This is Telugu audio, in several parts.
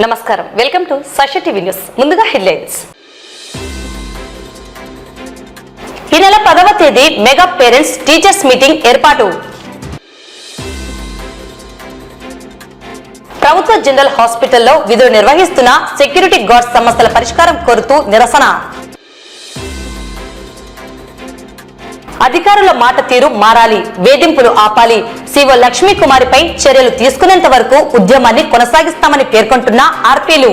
నమస్కారం, welcome to Sakshi TV news. ముందుగా హెడ్లైన్స్. ఈ నెల 10వ తేదీ మెగా పేరెంట్స్ టీచర్స్ మీటింగ్ ఏర్పాటు. ప్రభుత్వ జనరల్ హాస్పిటల్లో విధులు నిర్వహిస్తున్న సెక్యూరిటీ గార్డ్స్ సమస్యల పరిష్కారం కోరుతూ నిరసన. అధికారుల మాట తీరు మారాలి, వేధింపులు ఆపాలి, సిఓ లక్ష్మీ కుమారిపై చర్యలు తీసుకునేంత వరకు ఉద్యమాన్ని కొనసాగిస్తామని పేర్కొంటున్న ఆర్పీలు.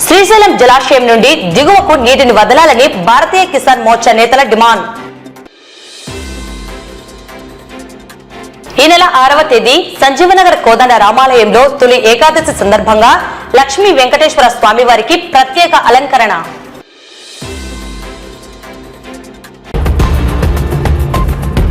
శ్రీశైలం జలాశయం నుండి దిగువకు నీటిని వదలాలని భారతీయ కిసాన్ మోర్చా నేతల డిమాండ్. ఈ నెల 6వ తేదీ సంజీవనగర్ కోదండ రామాలయంలో తొలి ఏకాదశి సందర్భంగా లక్ష్మీ వెంకటేశ్వర స్వామి వారికి ప్రత్యేక అలంకరణ.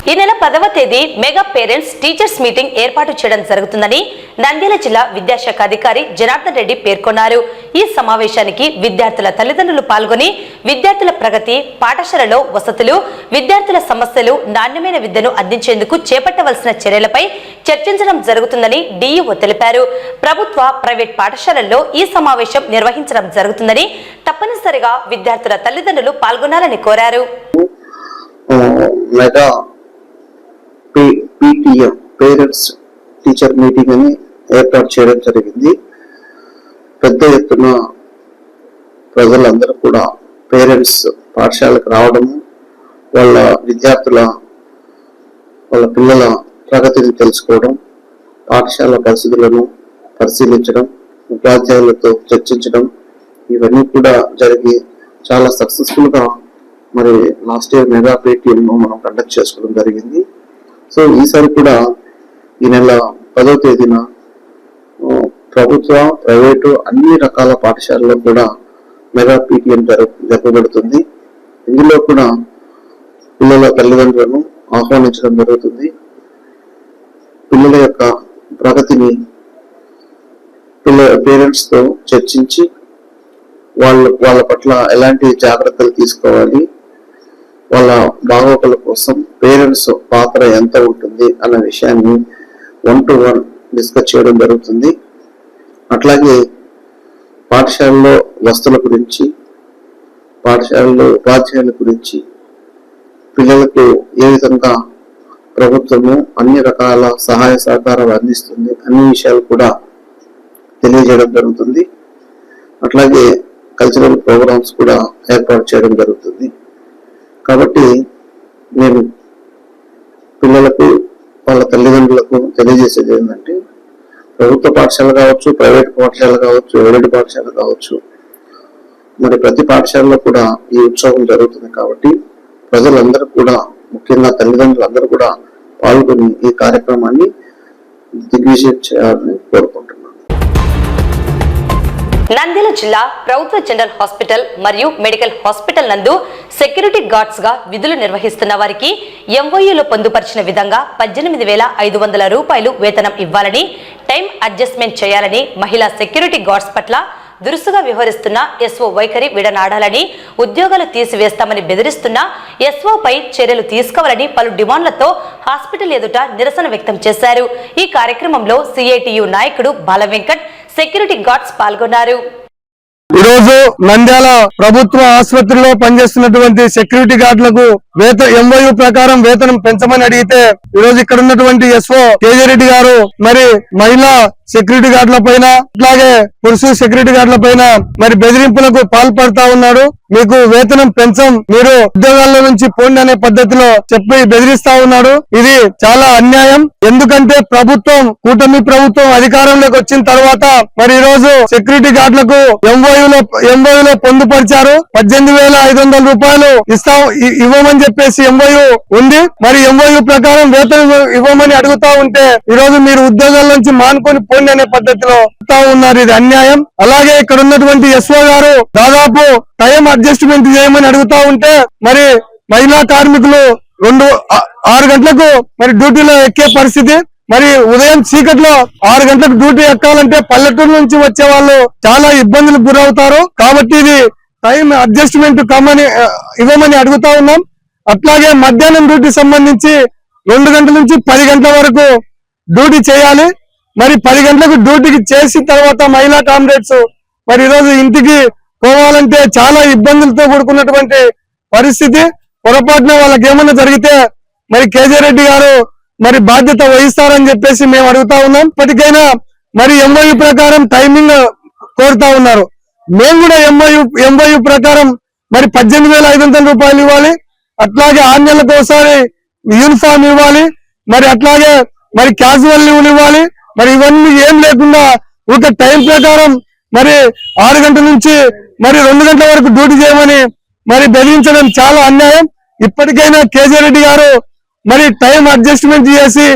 ఈ నెల 10వ తేదీ మెగా పేరెంట్స్ టీచర్స్ మీటింగ్ ఏర్పాటు చేయడం జరుగుతుందని నంద్యాల జిల్లా విద్యాశాఖ అధికారి జనార్దన్ రెడ్డి పేర్కొన్నారు. ఈ సమావేశానికి విద్యార్థుల తల్లిదండ్రులు పాల్గొని విద్యార్థుల ప్రగతి, పాఠశాలలో వసతులు, విద్యార్థుల సమస్యలు, నాణ్యమైన విద్యను అందించేందుకు చేపట్టవలసిన చర్యలపై చర్చించడం జరుగుతుందని డీఈఓ తెలిపారు. ప్రభుత్వ, ప్రైవేట్ పాఠశాలల్లో ఈ సమావేశం నిర్వహించడం జరుగుతుందని తప్పనిసరిగా విద్యార్థుల తల్లిదండ్రులు పాల్గొనాలని కోరారు. PTM పేరెంట్స్ టీచర్ మీటింగ్ అని ఏర్పాటు చేయడం జరిగింది. పెద్ద ఎత్తున ప్రజలందరూ కూడా పేరెంట్స్ పాఠశాలకు రావడము, వాళ్ళ విద్యార్థుల వాళ్ళ పిల్లల ప్రగతిని తెలుసుకోవడం, పాఠశాల పరిస్థితులను పరిశీలించడం, ఉపాధ్యాయులతో చర్చించడం, ఇవన్నీ కూడా జరిగి చాలా సక్సెస్ఫుల్ గా మరి లాస్ట్ ఇయర్ మెగా PTM మనం కండక్ట్ చేసుకోవడం జరిగింది. సో ఈసారి కూడా ఈ నెల 10వ తేదీన ప్రభుత్వ, ప్రైవేటు అన్ని రకాల పాఠశాలలో కూడా మెగా PTM జరపబడుతుంది. ఇందులో కూడా పిల్లల తల్లిదండ్రులను ఆహ్వానించడం జరుగుతుంది. పిల్లల యొక్క ప్రగతిని పేరెంట్స్ తో చర్చించి వాళ్ళ పట్ల ఎలాంటి జాగ్రత్తలు తీసుకోవాలి, వాళ్ళ బాగోగుల కోసం పేరెంట్స్ పాత్ర ఎంత ఉంటుంది అన్న విషయాన్ని 1-to-1 డిస్కస్ చేయడం జరుగుతుంది. అట్లాగే పాఠశాలలో వస్తువుల గురించి, పాఠశాలలో ఉపాధ్యాయుల గురించి, పిల్లలకు ఏ విధంగా ప్రభుత్వము అన్ని రకాల సహాయ సహకారాలు అందిస్తుంది అన్ని విషయాలు కూడా తెలియజేయడం జరుగుతుంది. అట్లాగే కల్చరల్ ప్రోగ్రామ్స్ కూడా ఏర్పాటు చేయడం జరుగుతుంది. కాబట్టి నేను పిల్లలకు, వాళ్ళ తల్లిదండ్రులకు తెలియజేసేది ఏంటంటే, ప్రభుత్వ పాఠశాల కావచ్చు, ప్రైవేట్ పాఠశాల కావచ్చు, ఎయిడెడ్ పాఠశాల కావచ్చు, మరి ప్రతి పాఠశాలలో కూడా ఈ ఉత్సవం జరుగుతుంది. కాబట్టి ప్రజలందరూ కూడా, ముఖ్యంగా తల్లిదండ్రులందరూ కూడా పాల్గొని ఈ కార్యక్రమాన్ని దిగ్విజయం చేయాలని కోరుకుంటున్నాను. నంద్యాల జిల్లా ప్రభుత్వ జనరల్ హాస్పిటల్ మరియు మెడికల్ హాస్పిటల్ నందు సెక్యూరిటీ గార్డ్స్ గా విధులు నిర్వహిస్తున్న వారికి MOUలో పొందుపరిచిన విధంగా 18,500 రూపాయలు వేతనం ఇవ్వాలని, టైం అడ్జస్ట్మెంట్ చేయాలని, మహిళా సెక్యూరిటీ గార్డ్స్ పట్ల దురుసుగా వ్యవహరిస్తున్న SO వైఖరి విడనాడాలని, ఉద్యోగాలు తీసివేస్తామని బెదిరిస్తున్న SO పై చర్యలు తీసుకోవాలని పలు డిమాండ్లతో హాస్పిటల్ ఎదుట నిరసన వ్యక్తం చేశారు. ఈ కార్యక్రమంలో CITU నాయకుడు బాలవెంకట్, సెక్యూరిటీ గార్డ్స్ పాల్గొన్నారు. ఈరోజు నంద్యాల ప్రభుత్వ ఆసుపత్రిలో పనిచేస్తున్నటువంటి సెక్యూరిటీ గార్డులకు MOU ప్రకారం వేతనం పెంచమని అడిగితే, ఈరోజు ఇక్కడ ఉన్నటువంటి SO కేజీరెడ్డి గారు మరి మహిళా సెక్యూరిటీ గార్డుల పైన, అట్లాగే పురుష సెక్యూరిటీ గార్డుల పైన మరి బెదిరింపులకు పాల్పడతా ఉన్నాడు. మీకు వేతనం పెంచం, మీరు ఉద్యోగాల్లో నుంచి పోండి అనే పద్ధతిలో చెప్పి బెదిరిస్తా ఉన్నాడు. ఇది చాలా అన్యాయం. ఎందుకంటే కూటమి ప్రభుత్వం అధికారంలోకి వచ్చిన తర్వాత మరి ఈ రోజు సెక్యూరిటీ గార్డులకు MOUలో పొందుపరిచారు. 18,500 రూపాయలు ఇవ్వమని చెప్పేసి MOU ఉంది. మరి MOU ప్రకారం వేతనం ఇవ్వమని అడుగుతా ఉంటే, ఈ రోజు మీరు ఉద్యోగాల నుంచి మానుకొని పోండి అనే పద్ధతిలో ఉన్నారు. ఇది అన్యాయం. అలాగే ఇక్కడ ఉన్నటువంటి SO గారు దాదాపు టైం అడ్జస్ట్మెంట్ చేయమని అడుగుతా ఉంటే, మరి మహిళా కార్మికులు 6 గంటలకు మరి డ్యూటీలో ఎక్కే పరిస్థితి. మరి ఉదయం చీకట్లో 6 గంటలకు డ్యూటీ ఎక్కాలంటే పల్లెటూరు నుంచి వచ్చే వాళ్ళు చాలా ఇబ్బందులకు గురవుతారు. కాబట్టి ఇది టైం అడ్జస్ట్మెంట్ ఇవ్వమని అడుగుతా ఉన్నాం. అట్లాగే మధ్యాహ్నం డ్యూటీ సంబంధించి 2 గంటల నుంచి 10 గంటల వరకు డ్యూటీ చేయాలి. మరి 10 గంటలకు డ్యూటీకి చేసిన తర్వాత మహిళా కామ్రేడ్స్ మరి ఈరోజు ఇంటికి పోవాలంటే చాలా ఇబ్బందులతో కూడుకున్నటువంటి పరిస్థితి. పొరపాటున వాళ్ళకి ఏమన్నా జరిగితే మరి కేజీ రెడ్డి గారు మరి బాధ్యత వహిస్తారని చెప్పేసి మేము అడుగుతా ఉన్నాం. ఇప్పటికైనా మరి ఎంఓయూ ప్రకారం టైమింగ్ కోరుతా ఉన్నారు. మేము కూడా ఎంఓయూ ప్రకారం మరి 18,500 రూపాయలు ఇవ్వాలి, అట్లాగే 6 నెలలకు ఒకసారి యూనిఫామ్ ఇవ్వాలి, మరి అట్లాగే మరి క్యాజువల్ లీవ్లు ఇవ్వాలి. మరి ఇవన్నీ ఏం లేకుండా ఒక టైం ప్రకారం మరి 6 గంటల నుంచి మరి 2 గంటల వరకు డ్యూటీ చేయమని మరి బెదిరించడం చాలా అన్యాయం. ఇప్పటికైనా కేజీ రెడ్డి గారు మరి టైం అడ్జస్ట్మెంట్ చేసి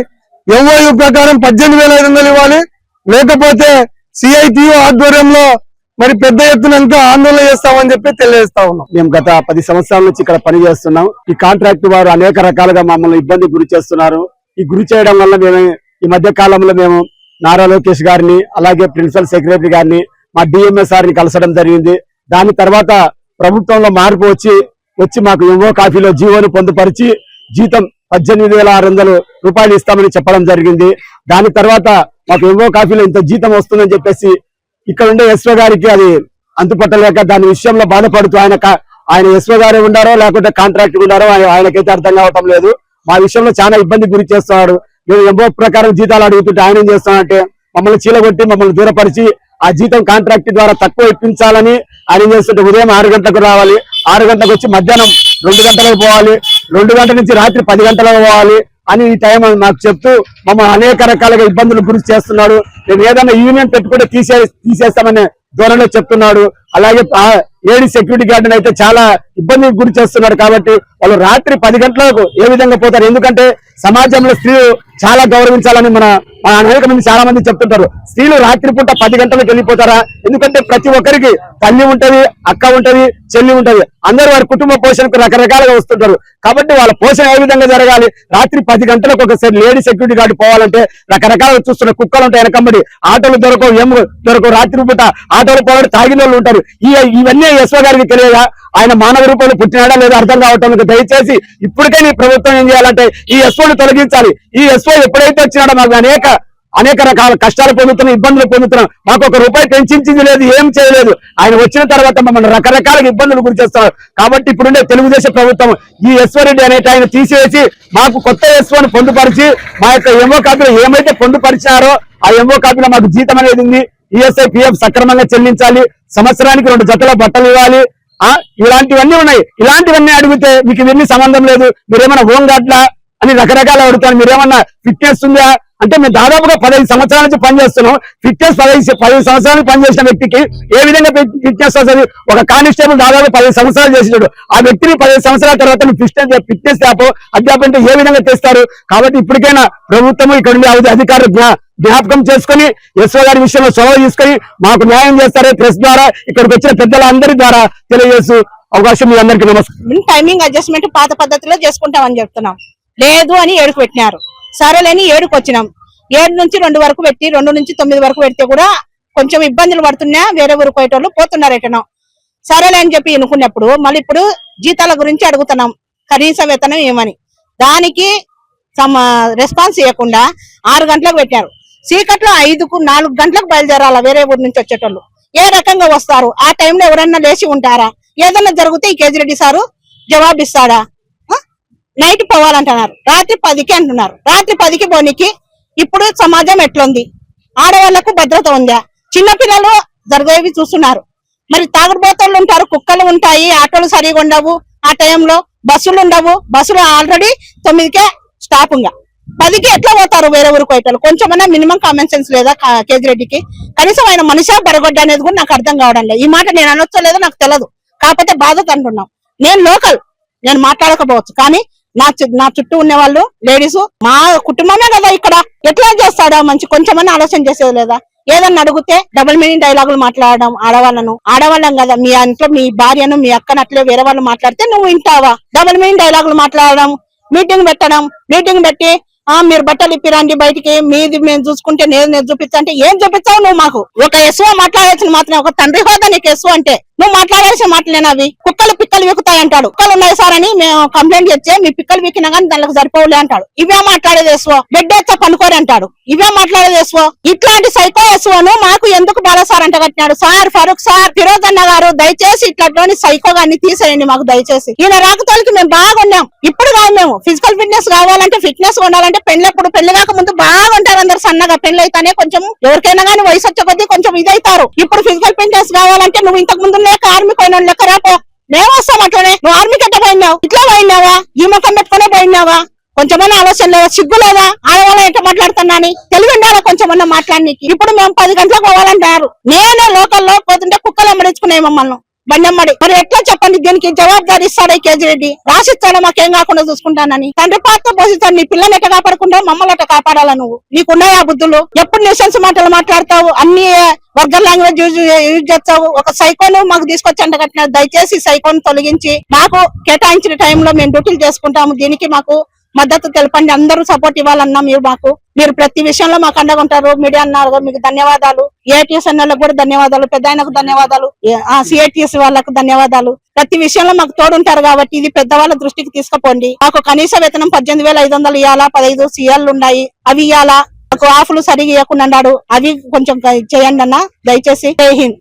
ఎంఓయూ ప్రకారం 18,500 ఇవ్వాలి, లేకపోతే సిఐటియు ఆధ్వర్యంలో మరి పెద్ద ఎత్తున ఆందోళన చేస్తామని చెప్పి తెలియజేస్తా ఉన్నాం. మేము గత 10 సంవత్సరాల నుంచి ఇక్కడ పని చేస్తున్నాం. ఈ కాంట్రాక్ట్ వారు అనేక రకాలుగా మమ్మల్ని ఇబ్బంది గురి చేస్తున్నారు. ఈ గురి చేయడం వల్ల మేము ఈ మధ్య కాలంలో మేము నారా లోకేష్ గారిని, అలాగే ప్రిన్సిపల్ సెక్రటరీ గారిని, మా డిఎంఎస్ సార్ని కలసడం జరిగింది. దాని తర్వాత ప్రభుత్వంలో మార్పు వచ్చి మాకు ఎంఓ కాఫీలో జీవోను పొందుపరిచి జీతం 18,600 రూపాయలు ఇస్తామని చెప్పడం జరిగింది. దాని తర్వాత మాకు ఎంఓ కాఫీలో ఇంత జీతం వస్తుందని చెప్పేసి ఇక్కడ ఉండే ఎస్ఓ గారికి అది అంతుపట్టలేక దాని విషయంలో బాధపడుతూ ఆయన ఎస్ఓ గారే ఉండారో లేకపోతే కాంట్రాక్ట్ ఉండారో ఆయనకైతే అర్థం కావటం లేదు. మా విషయంలో చాలా ఇబ్బంది గురి చేస్తున్నాడు. మేము ఎంఓ ప్రకారం జీతాలు అడుగుతుంటే ఆయన ఏం చేస్తామంటే మమ్మల్ని చీలగొట్టి మమ్మల్ని దూరపరిచి ఆ జీతం కాంట్రాక్ట్ ద్వారా తక్కువ ఇప్పించాలని ఆయన చేస్తుంటే ఉదయం 6 గంటలకు రావాలి, 6 గంటలకు వచ్చి మధ్యాహ్నం 2 గంటలకు పోవాలి, 2 గంటల నుంచి రాత్రి 10 గంటలకు పోవాలి అని ఈ టైం మాకు చెప్తూ మమ్మల్ని అనేక రకాలుగా ఇబ్బందులు గురి చేస్తున్నాడు. మేము ఏదైనా యూనియన్ పెట్టుకుంటే తీసేస్తామనే ధోరణిలో చెప్తున్నాడు. అలాగే లేడీ సెక్యూరిటీ గార్డుని అయితే చాలా ఇబ్బందికి గురి చేస్తున్నాడు. కాబట్టి వాళ్ళు రాత్రి 10 గంటలకు ఏ విధంగా పోతారు? ఎందుకంటే సమాజంలో స్త్రీలు చాలా గౌరవించాలని మన అనేక మంది చాలా మంది చెప్తుంటారు. స్త్రీలు రాత్రి పూట 10 గంటలకు వెళ్ళిపోతారా? ఎందుకంటే ప్రతి ఒక్కరికి తల్లి ఉంటది, అక్క ఉంటది, చెల్లి ఉంటది. అందరూ వారి కుటుంబ పోషణకు రకరకాలుగా వస్తుంటారు. కాబట్టి వాళ్ళ పోషణ ఏ విధంగా జరగాలి? రాత్రి 10 గంటలకు ఒకసారి లేడీ సెక్యూరిటీ గార్డు పోవాలంటే రకరకాలుగా చూస్తున్న కుక్కలు ఉంటాయి వెనకంబడి, ఆటోలు దొరకవు, దొరకవు. రాత్రి పూట ఆటోలు పోవడం తాగిన వాళ్ళు ఉంటారు. ఇవన్నీ ఎస్ఓ గారికి తెలియదా? ఆయన మానవ రూపంలో పుట్టినాడా లేదా అర్థం కావటం. దయచేసి ఇప్పటికే ఈ ప్రభుత్వం ఏం చేయాలంటే ఈ ఎస్ఓని తొలగించాలి. ఈ ఎస్ఓ ఎప్పుడైతే వచ్చినాడో మాకు అనేక రకాల కష్టాలు పొందుతున్నాం, ఇబ్బందులు పొందుతున్నాం. మాకు 1 రూపాయి పెంచింది లేదు, ఏం చేయలేదు. ఆయన వచ్చిన తర్వాత మమ్మల్ని రకరకాల ఇబ్బందులు గురి చేస్తున్నారు. కాబట్టి ఇప్పుడుండే తెలుగుదేశం ప్రభుత్వం ఈ ఎస్ఓ రెడ్డి అనేట ఆయన తీసివేసి మాకు కొత్త ఎస్ఓని పొందుపరిచి మా యొక్క ఎంఓ కాపీలో ఏమైతే పొందుపరిచారో ఆ ఎంఓ కాపీలో మాకు జీతం అనేది ఉంది. ఈఎస్ఐ పిఎఫ్ సక్రమంగా చెల్లించాలి, సంవత్సరానికి 2 జతల బట్టలు ఇవ్వాలి. ఇలాంటివన్నీ ఉన్నాయి. ఇలాంటివన్నీ అడిగితే మీకు ఇవన్నీ సంబంధం లేదు, మీరేమన్నా హోమ్ గార్డ్లా అని రకరకాలు అడుగుతారు. మీరేమన్నా ఫిట్నెస్ ఉందా అంటే మేము దాదాపుగా 15 సంవత్సరాల నుంచి పనిచేస్తున్నాం. ఫిట్నెస్ 15 సంవత్సరాలు పనిచేసిన వ్యక్తికి ఏ విధంగా ఫిట్నెస్ వస్తుంది? ఒక కానిస్టేబుల్ దాదాపు 15 సంవత్సరాలు చేసినాడు. ఆ వ్యక్తిని 15 సంవత్సరాల తర్వాత ఫిట్నెస్ అధ్యాపం అంటే ఏ విధంగా తెస్తారు? కాబట్టి ఇప్పటికైనా ప్రభుత్వం ఇక్కడ ఉండే అధికారులు జ్ఞాపకం చేసుకుని ఎస్ఓ గారి విషయంలో చొరవ తీసుకొని మాకు న్యాయం చేస్తారే ప్రెస్ ద్వారా ఇక్కడికి వచ్చిన పెద్దలందరి ద్వారా తెలియజేస్తూ అవకాశం మీ అందరికీ నమస్కారం. టైమింగ్ అడ్జస్ట్మెంట్ పాత పద్ధతిలో చేసుకుంటామని చెప్తున్నాం. లేదు అని 7కు పెట్టినారు. సరేలేని 7కు వచ్చినాం. 7 నుంచి 2 వరకు పెట్టి 2 నుంచి 9 వరకు పెడితే కూడా కొంచెం ఇబ్బందులు పడుతున్నా వేరే ఊరు పోయేటోళ్ళు పోతున్నారు ఎటనో. సరేలే అని చెప్పి అనుకున్నప్పుడు మళ్ళీ ఇప్పుడు జీతాల గురించి అడుగుతున్నాం, కనీస వేతనం ఏమని. దానికి రెస్పాన్స్ ఇవ్వకుండా 6 గంటలకు పెట్టారు. చీకట్లో 5కు 4 గంటలకు బయలుదేరాల వేరే ఊరు నుంచి వచ్చేటోళ్ళు. ఏ రకంగా వస్తారు? ఆ టైంలో ఎవరన్నా లేచి ఉంటారా? ఏదన్నా జరిగితే ఈ కేజీ రెడ్డి సారు జవాబిస్తాడా? నైట్ పోవాలంటున్నారు, రాత్రి 10కి అంటున్నారు. రాత్రి 10కి పోనీకి ఇప్పుడు సమాజం ఎట్లుంది? ఆడవాళ్లకు భద్రత ఉందా? చిన్నపిల్లలు జరిగేవి చూస్తున్నారు. మరి తాగుడుబోతోళ్ళు ఉంటారు, కుక్కలు ఉంటాయి, ఆటోలు సరిగా ఉండవు, ఆ టైంలో బస్సులు ఉండవు. బస్సులు ఆల్రెడీ 9కే స్టాప్ ఉందా, 10కి ఎట్లా పోతారు వేరే ఊరికి పోయేటోళ్ళు? కొంచెమన్నా మినిమం కామన్ సెన్స్ లేదా కేజీ రెడ్డికి? కనీసం ఆయన మనిషా బరగొడ్డ అనేది కూడా నాకు అర్థం కావడం లేదు. ఈ మాట నేను అనొచ్చలేదో నాకు తెలియదు, కాకపోతే బాధత అంటున్నాం. నేను లోకల్, నేను మాట్లాడకపోవచ్చు, కానీ నా చుట్టూ ఉన్న వాళ్ళు లేడీస్ మా కుటుంబమే కదా. ఇక్కడ ఎట్లా చేస్తాడా మంచి కొంచెమన్నా ఆలోచన చేసేది లేదా? ఏదన్నా అడిగితే డబుల్ మీనింగ్ డైలాగులు మాట్లాడడం. ఆడవాళ్ళం కదా, మీ ఇంట్లో మీ భార్యను మీ అక్కను అట్లే వేరే వాళ్ళు మాట్లాడితే నువ్వు వింటావా? డబుల్ మీనింగ్ డైలాగులు మాట్లాడడం, మీటింగ్ పెట్టి మీరు బట్టలు ఇప్పిరండి బయటికి, మీది మేము చూసుకుంటే నేను చూపించా అంటే ఏం చూపించావు నువ్వు? మాకు ఒక ఎస్ఓ మాట్లాడాల్సిన మాత్రమే, ఒక తండ్రి హోదా నీకు ఎస్ఓ అంటే నువ్వు మాట్లాడాల్సిన మాటలేనా అవి? కుక్కలు పిక్కలు విక్కుతాయి అంటాడు. కుక్కలు ఉన్నాయి సార్ అని మేము కంప్లైంట్ చేస్తే మీ పిక్కలు విక్కినా కానీ దానికి సరిపోలే అంటాడు. ఇవే మాట్లాడేది ఎస్ఓ. బెడ్ ఎచ్చా పనుకోరు అంటాడు. ఇవే మాట్లాడేది ఎస్ఓ. ఇట్లాంటి సైకో ఎస్ఓను మాకు ఎందుకు బాలా సార్ అంట కట్టినాడు? సార్ ఫరూక్ సార్, ఫిరోజ్ అన్న గారు దయచేసి ఇట్లాంటి సైకో గాన్ని తీసేయండి మాకు దయచేసి. ఈయన రాకతోలికి మేము బాగున్నాం. ఇప్పుడు కాదు, మేము ఫిజికల్ ఫిట్నెస్ కావాలంటే, ఫిట్నెస్ ఉండాలంటే పెళ్ళప్పుడు పెళ్లి కాక ముందు బాగుంటారు అందరు సన్నగా. పెళ్లి అయితేనే కొంచెం ఎవరికైనా కానీ వయసు వచ్చే కొద్దీ కొంచెం ఇదైతారు. ఇప్పుడు ఫిజికల్ ఫిట్నెస్ కావాలంటే నువ్వు ఇంతకు ముందు ఆర్మీ పోయిన లెక్క రాపో, మేము వస్తాం అట్లనే. నువ్వు ఆర్మీకి ఎట్లా పోయినావు? ఇట్లా పోయినావా? ఈ ముఖం పెట్టుకునే పోయినావా? కొంచెమన్నా ఆలోచన లేదా? సిగ్గు లేదా? ఆడవాళ్ళ ఎట్లా మాట్లాడుతున్నాని తెలివి ఉండాలా కొంచెమన్నా మాట్లాడడానికి. ఇప్పుడు మేము 10 గంటలకు పోవాలంటారు. నేనే లోకల్లో పోతుంటే కుక్కలు అమ్మడించుకున్నాయి మమ్మల్ని బండమ్మడి. మరి ఎట్లా చెప్పండి? దీనికి జవాబుదారి ఇస్తాడు కేజిరెడ్డి. రాసిస్తాడు మాకేం కాకుండా చూసుకుంటానని. తండ్రి పాత్ర పోషిస్తాడు. నీ పిల్లలు ఎట్లా కాపాడుకుంటా మమ్మల్ని ఎట్లా కాపాడాలా? నువ్వు నీకున్నాయి ఆ బుద్ధులు? ఎప్పుడు న్యూసెన్స్ మాటలు మాట్లాడతావు, అన్ని వర్గల్ లాంగ్వేజ్ యూజ్ చేస్తావు. ఒక సైకోను మాకు తీసుకొచ్చి అంట కట్టినాడు. దయచేసి సైకోను తొలగించి మాకు కేటాయించిన టైంలో మేము డ్యూటీలు చేసుకుంటాము. దీనికి మాకు మద్దతు తెలపండి. అందరూ సపోర్ట్ ఇవ్వాలన్నా మీరు ప్రతి విషయంలో మాకు అండగా ఉంటారు. మీడియా అన్నారు, మీకు ధన్యవాదాలు. ఏఐటీఎస్ అన్నలకు కూడా ధన్యవాదాలు, పెద్ద ఆయనకు ధన్యవాదాలు, సిఐటిఎస్ వాళ్ళకు ధన్యవాదాలు. ప్రతి విషయంలో మాకు తోడుంటారు కాబట్టి ఇది పెద్దవాళ్ళ దృష్టికి తీసుకుపోండి. మాకు కనీస వేతనం 18,500 ఇవ్వాలా, 15 సీఎల్ ఉన్నాయి అవి ఇవ్వాలా. మాకు ఆఫ్లు సరిగా ఇవ్వకుండా అన్నాడు, అవి కొంచెం చేయండి అన్న దయచేసి. జై హింద్.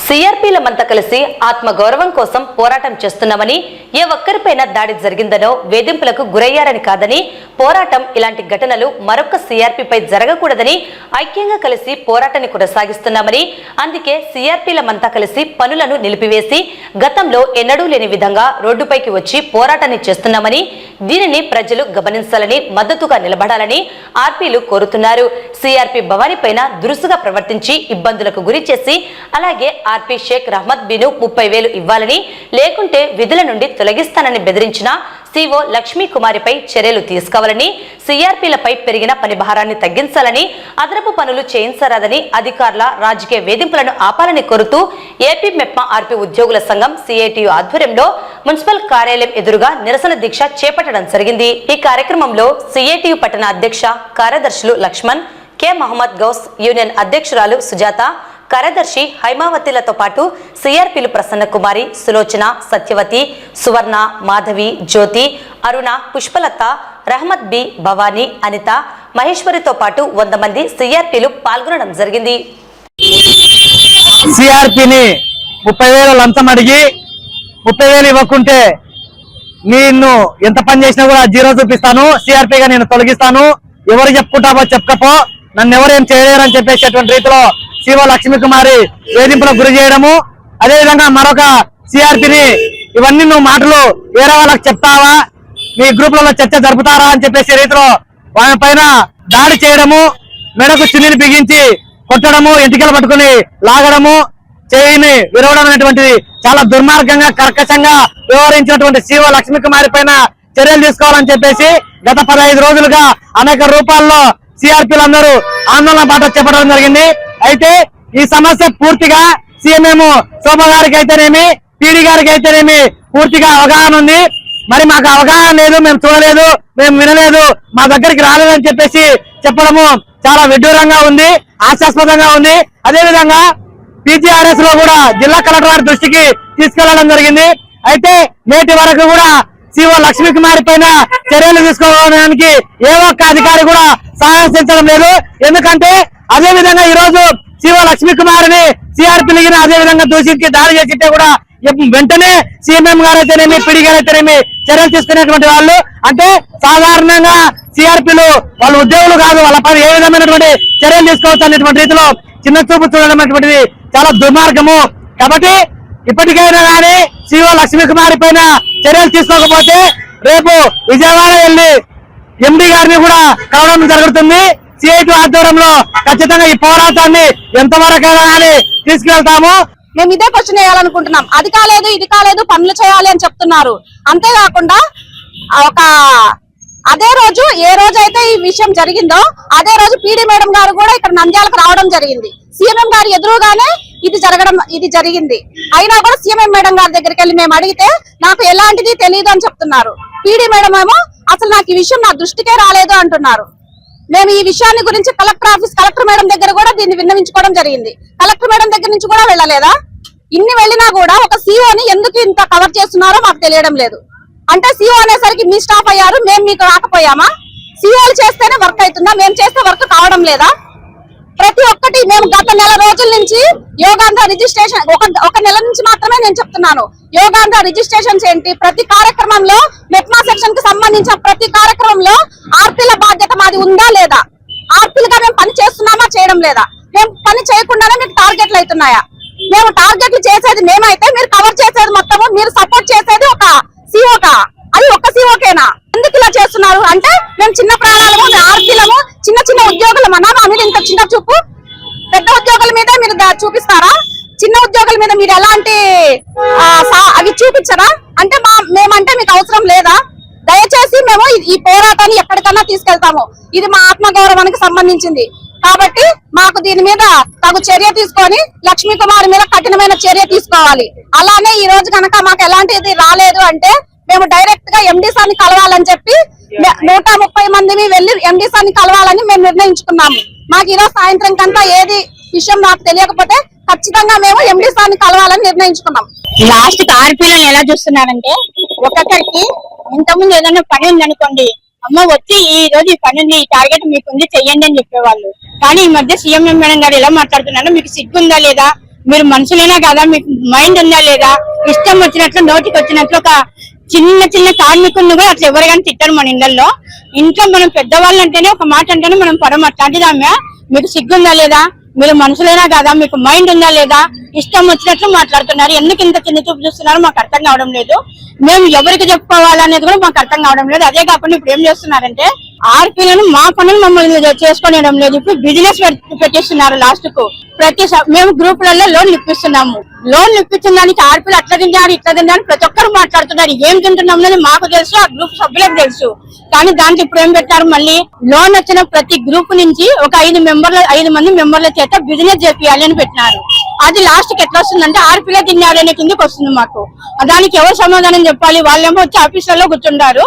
సిఆర్పీలమంతా కలిసి ఆత్మగౌరవం కోసం పోరాటం చేస్తున్నామని, ఏ ఒక్కరిపైన దాడి జరిగిందనో వేధింపులకు గురయ్యారని కాదని, పోరాటం ఇలాంటి ఘటనలు మరొక సిఆర్పీపై జరగకూడదని ఐక్యంగా కలిసి పోరాటాన్ని కొనసాగిస్తున్నామని, అందుకే సిఆర్పీలమంతా కలిసి పనులను నిలిపివేసి గతంలో ఎన్నడూ లేని విధంగా రోడ్డుపైకి వచ్చి పోరాటాన్ని చేస్తున్నామని, దీనిని ప్రజలు గమనించాలని, మద్దతుగా నిలబడాలని ఆర్పీలు కోరుతున్నారు. సిఆర్పీ భవానీ పైన దురుసుగా ప్రవర్తించి ఇబ్బందులకు గురి చేసి, అలాగే ఆర్పీ షేక్ రహ్మద్ బిను 30,000 ఇవ్వాలని, లేకుంటే విధుల నుండి తొలగిస్తానని బెదిరించిన సిఓ లక్ష్మీ కుమారిపై చర్యలు తీసుకోవాలని, సిఆర్పీలపై పెరిగిన పని భారాన్ని తగ్గించాలని, అదనపు పనులు చేయించరాదని, అధికారుల రాజకీయ వేధింపులను ఆపాలని కోరుతూ ఏపీ మెప్మా ఆర్పీ ఉద్యోగుల సంఘం సిఐటియు ఆధ్వర్యంలో మున్సిపల్ కార్యాలయం ఎదురుగా నిరసన దీక్ష చేపట్టడం జరిగింది. ఈ కార్యక్రమంలో సిఐటియు పట్టణ అధ్యక్ష కార్యదర్శులు లక్ష్మణ్, కె మహమ్మద్ గౌస్, యూనియన్ అధ్యక్షురాలు సుజాత, కార్యదర్శి హైమావతిలతో పాటు సిఆర్పీలు ప్రసన్న కుమారి, సులోచన, సత్యవతి, సువర్ణ, మాధవి, జ్యోతి, అరుణ, పుష్పలత, రహమద్ బి, భవానీ, అనిత, మహేశ్వరితో పాటు 100 మంది సిఆర్పీలు పాల్గొనడం జరిగింది. సిఆర్పీని 30,000 లంచం అడిగి 30,000 ఇవ్వకుంటే నిన్ను ఎంత పని చేసినా కూడా 0 చూపిస్తాను, సిఆర్పీగా నేను తొలగిస్తాను, ఎవరు చెప్పుకుంటావో చెప్పకపో, నన్ను ఎవరేం చేయలేరని చెప్పేసేటువంటి రీతిలో సిఓ లక్ష్మీ కుమారి వేధింపులకు గురి చేయడము, అదేవిధంగా మరొక సిఆర్పీని ఇవన్నీ నువ్వు మాటలు వేరే వాళ్ళకి చెప్తావా, మీ గ్రూపులలో చర్చ జరుపుతారా అని చెప్పేసి రీతిలో వాళ్ళ పైన దాడి చేయడము, మెడకు చున్నీని బిగించి కొట్టడము, ఎంటికలు పట్టుకుని లాగడము, చేయిని విరవడం అనేటువంటిది చాలా దుర్మార్గంగా కర్కశంగా వ్యవహరించినటువంటి సిఓ లక్ష్మీ కుమారి పైన చర్యలు తీసుకోవాలని చెప్పేసి గత 15 రోజులుగా అనేక రూపాల్లో సిఆర్పీలందరూ ఆందోళన బాట చేపట్టడం జరిగింది. అయితే ఈ సమస్య పూర్తిగా సీఎంఎం శోభ గారికి అయితేనేమి, పీడీ గారికి అయితేనేమి పూర్తిగా అవగాహన ఉంది. మరి మాకు అవగాహన లేదు, మేము చూడలేదు, మేము వినలేదు, మా దగ్గరికి రాలేదని చెప్పేసి చెప్పడము చాలా విడ్డూరంగా ఉంది, హాస్యాస్పదంగా ఉంది. అదేవిధంగా పీజీఆర్ఎస్ లో కూడా జిల్లా కలెక్టర్ గారి దృష్టికి తీసుకెళ్లడం జరిగింది. అయితే నేటి వరకు కూడా సిఓ లక్ష్మీ కుమారి పైన చర్యలు తీసుకోవడానికి ఏ ఒక్క అధికారి కూడా సాహసించడం లేదు. ఎందుకంటే అదే విధంగా ఈ రోజు సిఓ లక్ష్మీ కుమారిని సిఆర్పీ అదే విధంగా దూషించి దాడి చేసింటే కూడా వెంటనే సీఎంఎం గారు అయితేనేమి, పిడి గారు అయితేనేమి చర్యలు తీసుకునేటువంటి వాళ్ళు. అంటే సాధారణంగా సిఆర్పీలు వాళ్ళ ఉద్యోగులు కాదు, వాళ్ళ పైన ఏ విధమైనటువంటి చర్యలు తీసుకోవచ్చు అనేటువంటి రీతిలో చిన్న చూపు చూడడం అనేటువంటిది చాలా దుర్మార్గము. కాబట్టి ఇప్పటికైనా కానీ సిఓ లక్ష్మీ కుమారి పైన చర్యలు తీసుకోకపోతే రేపు విజయవాడ వెళ్లి ఎండి గారిని కూడా కలవడం జరుగుతుంది. సిఐటి ఆధ్వర్యంలో ఖచ్చితంగా ఈ పోరాటాన్ని ఎంతవరకైనా కానీ తీసుకెళ్తాము. మేము ఇదే క్వశ్చన్ వేయాలనుకుంటున్నాం. అది కాలేదు, ఇది కాలేదు, పనులు చేయాలి అని చెప్తున్నారు. అంతేకాకుండా అదే రోజు ఏ రోజు అయితే ఈ విషయం జరిగిందో అదే రోజు పీడీ మేడం గారు కూడా ఇక్కడ నంద్యాలకు రావడం జరిగింది. సీఎంఎం గారు ఎదురుగానే ఇది జరిగింది. అయినా కూడా సీఎంఎం మేడం గారి దగ్గరికి వెళ్ళి మేము అడిగితే నాకు ఎలాంటిది తెలియదు అని చెప్తున్నారు. పీడీ మేడం ఏమో అసలు నాకు ఈ విషయం నా దృష్టికే రాలేదు అంటున్నారు. మేము ఈ విషయాన్ని గురించి కలెక్టర్ మేడం దగ్గర కూడా దీన్ని విన్నవించుకోవడం జరిగింది. కలెక్టర్ మేడం దగ్గర నుంచి కూడా వెళ్ళలేదా? ఇన్ని వెళ్ళినా కూడా ఒక సీఓని ఎందుకు ఇంత కవర్ చేస్తున్నారో మాకు తెలియడం లేదు. అంటే సీఓ అనేసరికి మీ స్టాఫ్ అయ్యారు, మేము మీకు రాకపోయామా? సీఓలు చేస్తేనే వర్క్ అవుతుందా? మేము చేస్తే వర్క్ కావడం లేదా? ప్రతి ఒక్కటి మేము గత నెల రోజుల నుంచి యోగాంధ్ర రిజిస్ట్రేషన్ ఒక నెల నుంచి మాత్రమే నేను చెప్తున్నాను. యోగాంధ్ర రిజిస్ట్రేషన్స్ ఏంటి, ప్రతి కార్యక్రమంలో మెట్మా సెక్షన్ కి సంబంధించిన ప్రతి కార్యక్రమంలో ఆర్పీల బాధ్యత మాది ఉందా లేదా? ఆర్పీలుగా మేము పని చేస్తున్నామా చేయడం లేదా? మేము పని చేయకుండానే మీకు టార్గెట్లు అవుతున్నాయా? మేము టార్గెట్లు చేసేది మేమైతే మీరు కవర్ చేసేది మొత్తము, మీరు సపోర్ట్ చేసేది ఒక సీఓకా? అది ఒక్క సీఓకేనా? ఎందుకు ఇలా చేస్తున్నారు? అంటే మేము చిన్న ప్రాణాలము, ఆర్పీలము, చిన్న చిన్న ఉద్యోగులమన్నా మా మీద ఇంత చిన్న చూపు? పెద్ద ఉద్యోగుల మీద మీరు చూపిస్తారా? చిన్న ఉద్యోగుల మీద మీరు ఎలాంటి అవి చూపించరా? అంటే మేమంటే మీకు అవసరం లేదా? దయచేసి మేము ఈ పోరాటాన్ని ఎక్కడికన్నా తీసుకెళ్తాము. ఇది మా ఆత్మగౌరవానికి సంబంధించింది కాబట్టి మాకు దీని మీద తగు చర్య తీసుకొని లక్ష్మీ కుమార్ మీద కఠినమైన చర్య తీసుకోవాలి. అలానే ఈ రోజు కనుక మాకు ఎలాంటిది రాలేదు అంటే మేము డైరెక్ట్ గా ఎండీ సార్ని కలవాలని చెప్పి 130 మందిని వెళ్లి ఎండీ సార్ని కలవాలని మేము నిర్ణయించుకున్నాము. మాకు ఈరోజు సాయంత్రం కంతా ఏది విషయం నాకు తెలియకపోతే ఖచ్చితంగా మేము ఎండీ సార్ని కలవాలని నిర్ణయించుకున్నాం. లాస్ట్ ఆర్పీలను ఎలా చూస్తున్నారంటే ఒక్కొక్కరికి ఇంతకుముందు ఏదైనా పని ఉందనుకోండి, అమ్మ వచ్చి ఈ రోజు ఈ పని ఉంది, ఈ టార్గెట్ మీకు ఉంది, చెయ్యండి అని చెప్పేవాళ్ళు. కానీ ఈ మధ్య సీఎం మేడం గారు ఎలా మాట్లాడుతున్నారో, మీకు సిగ్గుందా లేదా, మీరు మనుషులైనా కదా, మీకు మైండ్ ఉందా లేదా, ఇష్టం వచ్చినట్లు నోటికి వచ్చినట్లు ఒక చిన్న చిన్న కార్మికులను కూడా అట్లా ఎవరికైనా తిట్టారు మన ఇళ్లలో. ఇంట్లో మనం పెద్దవాళ్ళు అంటేనే ఒక మాట అంటేనే మనం పరం అట్లాంటిది ఆమె మీకు సిగ్గుందా లేదా, మీరు మనుషులైనా కదా, మీకు మైండ్ ఉందా లేదా, ఇష్టం వచ్చినట్లు మాట్లాడుతున్నారు. ఎందుకు ఇంత చిన్న చూపు చూస్తున్నారో మాకు అర్థం కావడం లేదు. మేము ఎవరికి చెప్పుకోవాలనేది కూడా మాకు అర్థం కావడం లేదు. అదే కాకుండా ఇప్పుడు ఏం చేస్తున్నారంటే ఆర్పీలను మా పనులు మమ్మల్ని చేసుకోవడం లేదు. ఇప్పుడు బిజినెస్ పెట్టిస్తున్నారు. లాస్ట్ కు మేము గ్రూపులలో లోన్లు ఇప్పిస్తున్నాము. లోన్లు ఇప్పించిన దానికి ఆర్పీలు అట్లా తింటారు ఇట్లా తింటారు ప్రతి ఒక్కరు మాట్లాడుతున్నారు. ఏం తింటున్నాం అనేది మాకు తెలుసు, ఆ గ్రూప్ సభ్యులకు తెలుసు. కానీ దాంట్లో ఇప్పుడు ఏం పెట్టారు, మళ్ళీ లోన్ వచ్చిన ప్రతి గ్రూప్ నుంచి ఒక 5 మంది మెంబర్ల చేత బిజినెస్ చేపియాలి అని పెట్టినారు. అది లాస్ట్ కి ఎట్లా వస్తుందంటే ఆర్పీలే తిన్నారు అనే కిందకి వస్తుంది మాకు. దానికి ఎవరు సమాధానం చెప్పాలి? వాళ్ళేమో వచ్చి ఆఫీసులలో కూర్చుంటారు.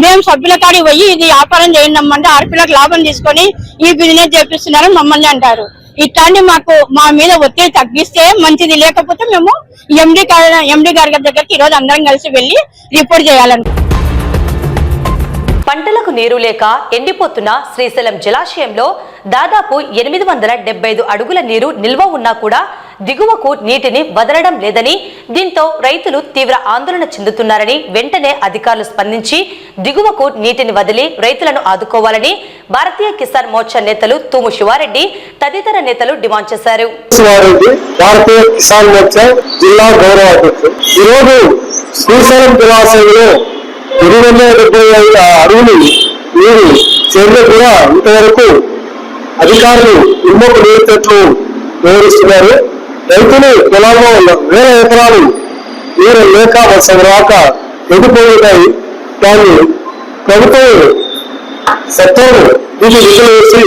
మేము సభ్యుల కాడికి పోయి ఇది వ్యాపారం చేయండి అంటే ఆర్పీలకు లాభం తీసుకొని ఈ బిజినెస్ చేపిస్తున్నారని మమ్మల్ని అంటారు. ఇట్లాంటి మా మీద ఒత్తిడి తగ్గిస్తే మంచిది, లేకపోతే మేము ఎండీ గారి దగ్గరికి ఈ రోజు అందరం కలిసి వెళ్లి రిపోర్ట్ చేయాలనుకుంటున్నాం. పంటలకు నీరు లేక ఎండిపోతున్న శ్రీశైలం జలాశయంలో దాదాపు 875 అడుగుల నీరు నిల్వ ఉన్నా కూడా దిగువకు నీటిని వదలడం లేదని, దీంతో రైతులు తీవ్ర ఆందోళన చెందుతున్నారని, వెంటనే అధికారులు స్పందించి దిగువకు నీటిని వదిలి రైతులను ఆదుకోవాలని భారతీయ కిసాన్ మోర్చా నేతలు తూము శివారెడ్డి తదితర నేతలు డిమాండ్ చేశారు. భారతీయ కిసాన్ మోర్చా జిల్లా గౌరవ అధ్యక్షుడు ఈరోజు శ్రీశైలం జలాశయంలో 275 అడుగులు నీరు చేరిన కూడా ఇంతవరకు అధికారులు ఇమ్మకు నియంత్రణలు వివరిస్తున్నారు. రైతులు పొలాల్లో వేల ఎకరాలు నీరు లేక వర్షం రాక ఎండిపోయినాయి. దాన్ని ప్రభుత్వం సత్వరం దీన్ని విడుదల వేసి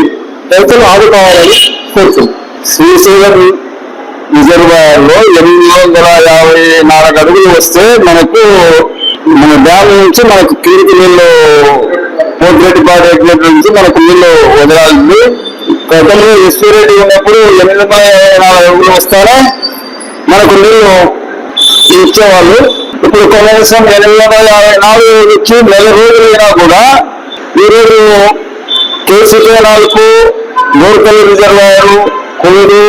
రైతులు ఆదుకోవాలని కోరుతుంది. శ్రీశైలం రిజర్వాయర్ లో 854 అడుగులు వస్తే మనకు మన డ్యామ్ నుంచి మనకు కిందికి నీళ్లు పోర్టిరెడ్డిపాడు ఎగ్లెట్ నుంచి మనకు నీళ్లు వదలాలి. గతంలో ఎస్పీరెడ్డి ఉన్నప్పుడు 854 అడుగులు వస్తారా మనకు నీళ్లు ఇచ్చేవాళ్ళు. ఇప్పుడు కనీసం 854 ఇచ్చి నెల రోజులైనా కూడా ఈరోజు కేసీకేనాలకు గోర్కల్ రిజర్వాయరు, కోడు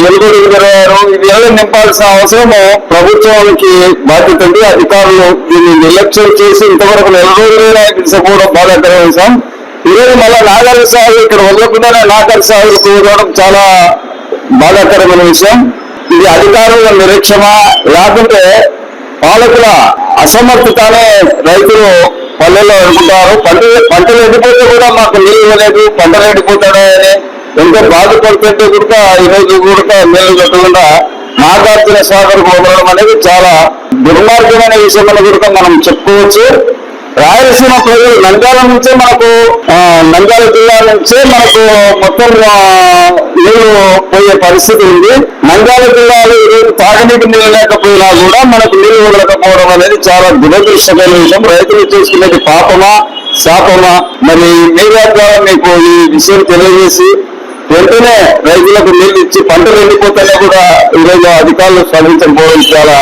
ఎలుగుడు రిజర్వాయరు ఇవి నింపాల్సిన అవసరం ప్రభుత్వానికి బాధ్యత ఉంది. అధికారులు దీన్ని నిర్లక్ష్యం చేసి ఇంతవరకు నెల రోజులైనా తీసుకోవడం బాధాకర విషయం. ఈరోజు మళ్ళా నాగర్ సాగు ఇక్కడ వదలకుండానే నాగర్ సాగు కూడడం చాలా బాధాకరమైన విషయం. ఇది అధికారుల నిర్లక్ష్యమ లేకుంటే పాలకుల అసమర్థతనే రైతులు పల్లెల్లో అనుకుంటారు. పంటలు ఎండిపోతే కూడా మాకు నీళ్ళు ఇవ్వలేదు, పంటలు ఎండిపోతాడు అని ఎంతో బాధపడుతుంటే కూడా ఈరోజు కూడా నీళ్లు కట్టకుండా నాగార్జున సాగర్ వదలడం అనేది చాలా దుర్మార్గమైన విషయం అని కూడా మనం చెప్పుకోవచ్చు. రాయలసీమ ప్రజలు నంద్యాల నుంచే మనకు నంద్యాల జిల్లా నుంచే మనకు మొత్తం నీళ్లు పోయే పరిస్థితి ఉంది. నంద్యాల జిల్లాలో ఈరోజు తాగునీటి నీళ్ళు లేకపోయినా కూడా మనకు నీళ్లు వదలకపోవడం అనేది చాలా దురదృష్టమైన విషయం. రైతులు చేసుకునేది పాపమా శాపమా? మరి మీడియా ద్వారా మీకు ఈ విషయం తెలియజేసి వెంటనే రైతులకు నీళ్లు ఇచ్చి పంటలు ఎండిపోతేనే కూడా ఈరోజు అధికారులు స్పందించకపోవడం చాలా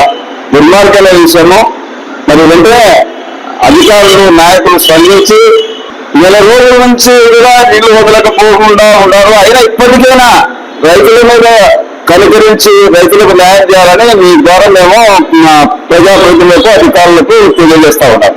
దుర్మార్గమైన విషయము. మరి వెంటనే అధికారులు నాయకులు స్పందించి 1 రోజుల నుంచి కూడా నీళ్లు వదలకపోకుండా ఉన్నారు. అయినా ఇప్పటికైనా రైతుల మీద కనుకరించి రైతులకు న్యాయం చేయాలని మీ ద్వారా మేము ప్రజాప్రతినిధులకు అధికారులకు తెలియజేస్తా ఉన్నాం.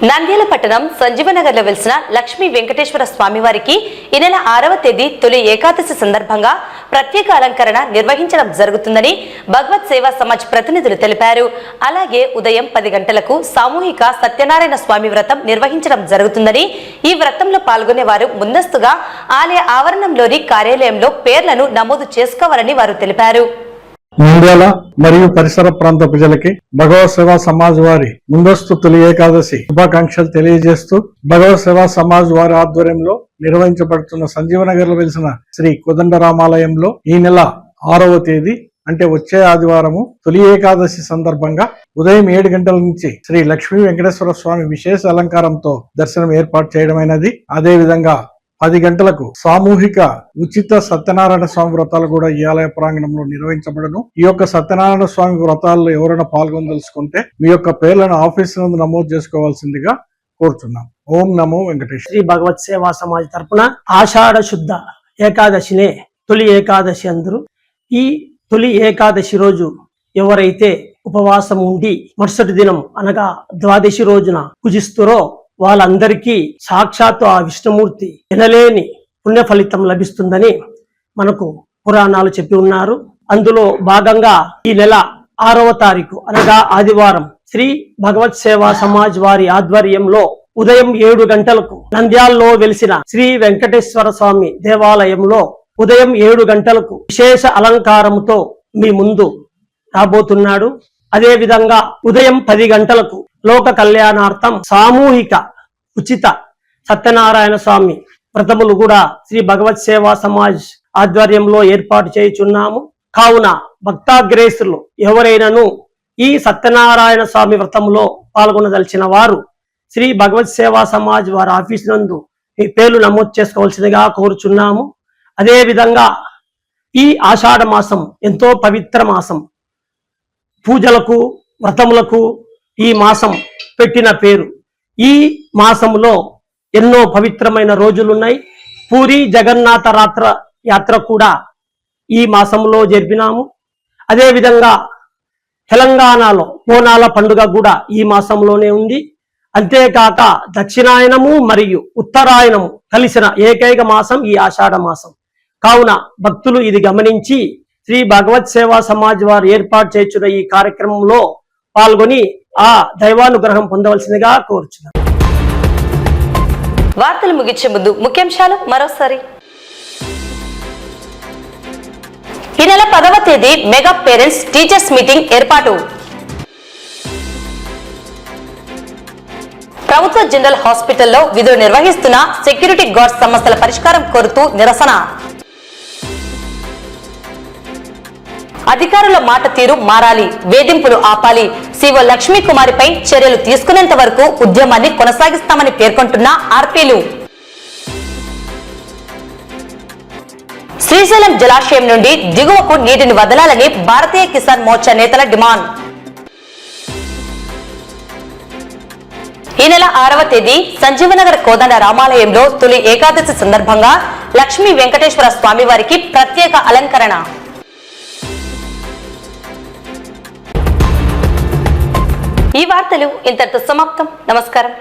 నంద్యాల పట్టణం సంజీవనగర్ లో వెలిసిన లక్ష్మీ వెంకటేశ్వర స్వామి వారికి ఈ నెల 6వ తేదీ తొలి ఏకాదశి సందర్భంగా ప్రత్యేక అలంకరణ నిర్వహించడం జరుగుతుందని భగవత్ సేవా సమాజ్ ప్రతినిధులు తెలిపారు. అలాగే ఉదయం 10 గంటలకు సామూహిక సత్యనారాయణ స్వామి వ్రతం నిర్వహించడం జరుగుతుందని, ఈ వ్రతంలో పాల్గొనే వారు ముందస్తుగా ఆలయ ఆవరణంలోని కార్యాలయంలో పేర్లను నమోదు చేసుకోవాలని వారు తెలిపారు. నంద్యాల మరియు పరిసర ప్రాంత ప్రజలకి భగవత్ సేవా సమాజ్ వారి ముందస్తు తొలి ఏకాదశి శుభాకాంక్షలు తెలియజేస్తూ, భగవత్ సేవా సమాజ్ వారి ఆధ్వర్యంలో నిర్వహించబడుతున్న సంజీవనగర్ లో వెలిసిన శ్రీ కోదండరామాలయంలో ఈ నెల 6వ తేదీ అంటే వచ్చే ఆదివారము తొలి ఏకాదశి సందర్భంగా ఉదయం 7 గంటల నుంచి శ్రీ లక్ష్మీ వెంకటేశ్వర స్వామి విశేష అలంకారంతో దర్శనం ఏర్పాటు చేయడమైనది. అదే విధంగా 10 గంటలకు సామూహిక ఉచిత సత్యనారాయణ స్వామి వ్రతాలు కూడా ఈ ఆలయ ప్రాంగణంలో నిర్వహించబడను. ఈ యొక్క సత్యనారాయణ స్వామి వ్రతాల్లో ఎవరైనా పాల్గొనదలుచుకుంటే మీ యొక్క పేర్లను ఆఫీస్ నందు నమోదు చేసుకోవాల్సిందిగా కోరుతున్నాం. ఓం నమో వెంకటేశ్వర. శ్రీ భగవత్ సేవా సమాజ్ తరపున ఆషాఢ శుద్ధ ఏకాదశినే తొలి ఏకాదశి అందరూ. ఈ తొలి ఏకాదశి రోజు ఎవరైతే ఉపవాసం ఉండి మరుసటి దినం అనగా ద్వాదశి రోజున పూజిస్తారో వాళ్ళందరికీ సాక్షాత్తు ఆ విష్ణుమూర్తి ఎనలేని పుణ్య ఫలితం లభిస్తుందని మనకు పురాణాలు చెప్పి ఉన్నారు. అందులో భాగంగా ఈ నెల 6వ తారీఖు అనగా ఆదివారం శ్రీ భగవత్ సేవా సమాజ్ వారి ఆధ్వర్యంలో ఉదయం 7 గంటలకు నంద్యాలలో వెలిసిన శ్రీ వెంకటేశ్వర స్వామి దేవాలయంలో ఉదయం 7 గంటలకు విశేష అలంకారంతో మీ ముందు రాబోతున్నాడు. అదే విధంగా ఉదయం 10 గంటలకు లోక కళ్యాణార్థం సామూహిక ఉచిత సత్యనారాయణ స్వామి వ్రతములు కూడా శ్రీ భగవత్ సేవా సమాజ్ ఆధ్వర్యంలో ఏర్పాటు చేయుచున్నాము. కావున భక్తాగ్రేసులు ఎవరైనాను ఈ సత్యనారాయణ స్వామి వ్రతంలో పాల్గొనదలిచిన వారు శ్రీ భగవత్ సేవా సమాజ్ వారి ఆఫీస్ నందు మీ పేర్లు నమోదు చేసుకోవాల్సిందిగా కోరుచున్నాము. అదే విధంగా ఈ ఆషాఢ మాసం ఎంతో పవిత్ర మాసం. పూజలకు వ్రతములకు ఈ మాసం పెట్టిన పేరు. ఈ మాసంలో ఎన్నో పవిత్రమైన రోజులున్నాయి. పూరి జగన్నాథ యాత్ర కూడా ఈ మాసంలో జరిపినాము. అదే విధంగా తెలంగాణలో బోనాల పండుగ కూడా ఈ మాసంలోనే ఉంది. అంతేకాక దక్షిణాయనము మరియు ఉత్తరాయణము కలిసిన ఏకైక మాసం ఈ ఆషాఢ మాసం. కావున భక్తులు ఇది గమనించి శ్రీ భగవత్ సేవా సమాజ్ వారు ఏర్పాటు చేస్తున్న ఈ కార్యక్రమంలో పాల్గొని ఆ దైవానుగ్రహం పొందవలసిందిగా కోరుచున్నాను. వార్తలు ముగించే ముందు ముఖ్యాంశాలు మరోసారి. ఈ నెల 10వ తేదీ మెగా పేరెంట్స్ టీచర్స్ మీటింగ్ ఏర్పాటు. ప్రభుత్వ జనరల్ హాస్పిటల్లో విధులు నిర్వహిస్తున్న సెక్యూరిటీ గార్డ్స్ సమస్యల పరిష్కారం కోరుతూ నిరసన. అధికారుల మాట తీరు మారాలి, వేధింపులు ఆపాలి, సిఓ లక్ష్మీ కుమారిపై చర్యలు తీసుకునేంత వరకు ఉద్యమాన్ని కొనసాగిస్తామని పేర్కొంటున్న ఆర్పీలు. శ్రీశైలం జలాశయం నుండి దిగువకు నీటిని వదలాలని భారతీయ కిసాన్ మోర్చా నేతల డిమాండ్. ఈ నెల 6వ తేదీ సంజీవనగర్ కోదండ రామాలయంలో తొలి ఏకాదశి సందర్భంగా లక్ష్మీ వెంకటేశ్వర స్వామి వారికి ప్రత్యేక అలంకరణ. ఈ వార్తలు ఇంతటితో సమాప్తం. నమస్కారం.